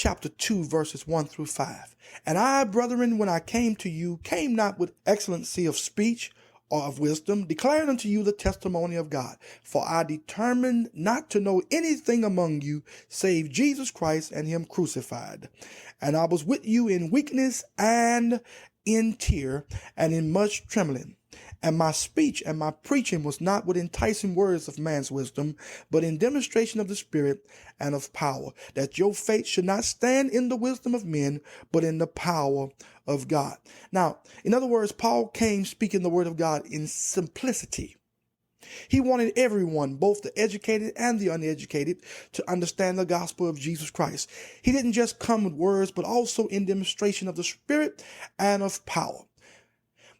chapter 2, verses 1 through 5. And I, brethren, when I came to you, came not with excellency of speech or of wisdom, declaring unto you the testimony of God. For I determined not to know anything among you save Jesus Christ and him crucified. And I was with you in weakness and in tear and in much trembling. And my speech and my preaching was not with enticing words of man's wisdom, but in demonstration of the Spirit and of power, that your faith should not stand in the wisdom of men, but in the power of God. Now, in other words, Paul came speaking the word of God in simplicity. He wanted everyone, both the educated and the uneducated, to understand the gospel of Jesus Christ. He didn't just come with words, but also in demonstration of the Spirit and of power.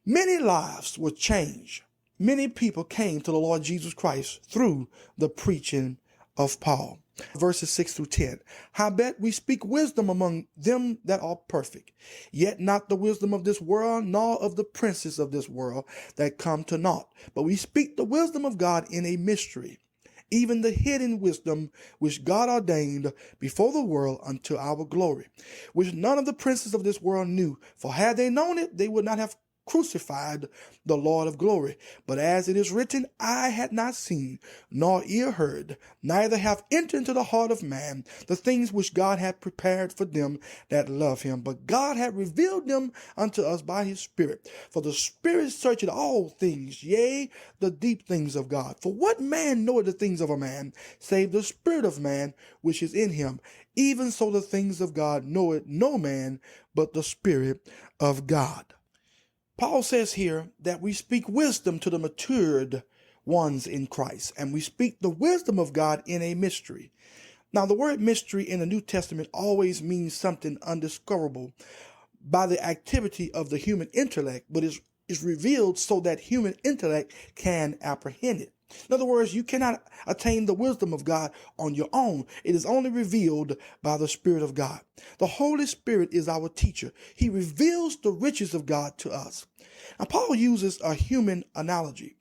Many lives were changed. Many people came to the Lord Jesus Christ through the preaching of Paul. Verses 6 through 10. Howbeit we speak wisdom among them that are perfect, yet not the wisdom of this world, nor of the princes of this world that come to naught. But we speak the wisdom of God in a mystery, even the hidden wisdom which God ordained before the world unto our glory, which none of the princes of this world knew. For had they known it, they would not have crucified the Lord of glory. But as it is written, eye had not seen, nor ear heard, neither have entered into the heart of man the things which God had prepared for them that love him. But God had revealed them unto us by his Spirit. For the Spirit searcheth all things, yea, the deep things of God. For what man knoweth the things of a man, save the Spirit of man which is in him? Even so the things of God knoweth no man, but the Spirit of God. Paul says here that we speak wisdom to the matured ones in Christ, and we speak the wisdom of God in a mystery. Now, the word mystery in the New Testament always means something undiscoverable by the activity of the human intellect, but is revealed so that human intellect can apprehend it. In other words, you cannot attain the wisdom of God on your own. It is only revealed by the Spirit of God. The Holy Spirit is our teacher. He reveals the riches of God to us. Now, Paul uses a human analogy.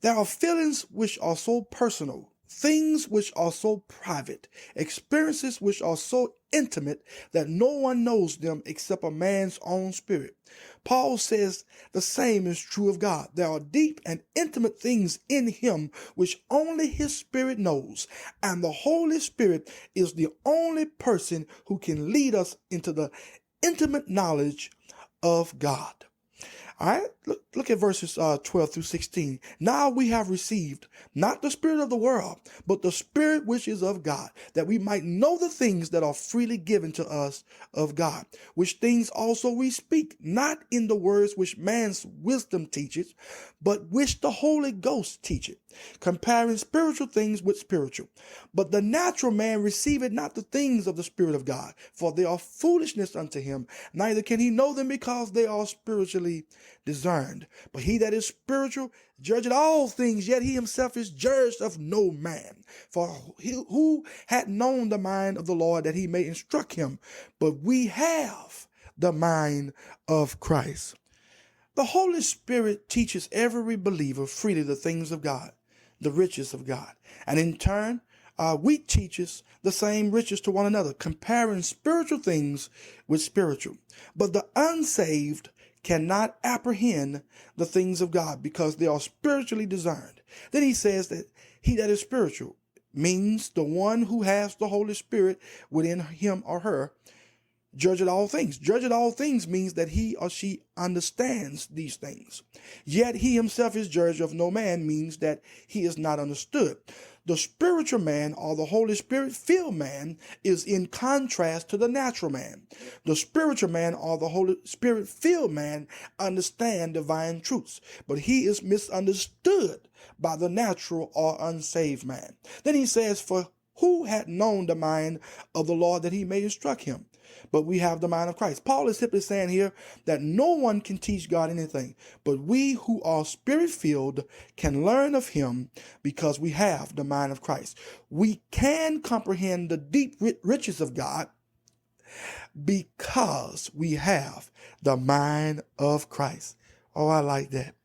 There are feelings which are so personal, things which are so private, experiences which are so intimate that no one knows them except a man's own spirit. Paul says the same is true of God. There are deep and intimate things in him which only his Spirit knows, and the Holy Spirit is the only person who can lead us into the intimate knowledge of God. All right, look at verses 12 through 16. Now we have received not the spirit of the world, but the Spirit which is of God, that we might know the things that are freely given to us of God, which things also we speak, not in the words which man's wisdom teaches, but which the Holy Ghost teacheth, comparing spiritual things with spiritual. But the natural man receiveth not the things of the Spirit of God, for they are foolishness unto him, neither can he know them because they are spiritually discerned. But he that is spiritual judgeth all things, yet he himself is judged of no man. For who had known the mind of the Lord that he may instruct him? But we have the mind of Christ. The Holy Spirit teaches every believer freely the things of God, the riches of God. And in turn, we teaches the same riches to one another, comparing spiritual things with spiritual. But the unsaved cannot apprehend the things of God because they are spiritually discerned. Then he says that he that is spiritual means the one who has the Holy Spirit within him or her judgeth all things. Judgeth all things means that he or she understands these things. Yet he himself is judged of no man means that he is not understood. The spiritual man, or the Holy Spirit-filled man, is in contrast to the natural man. The spiritual man, or the Holy Spirit-filled man, understands divine truths, but he is misunderstood by the natural or unsaved man. Then he says, for who had known the mind of the Lord that he may instruct him? But we have the mind of Christ. Paul is simply saying here that no one can teach God anything, but we who are Spirit-filled can learn of him because we have the mind of Christ. We can comprehend the deep riches of God because we have the mind of Christ. Oh, I like that.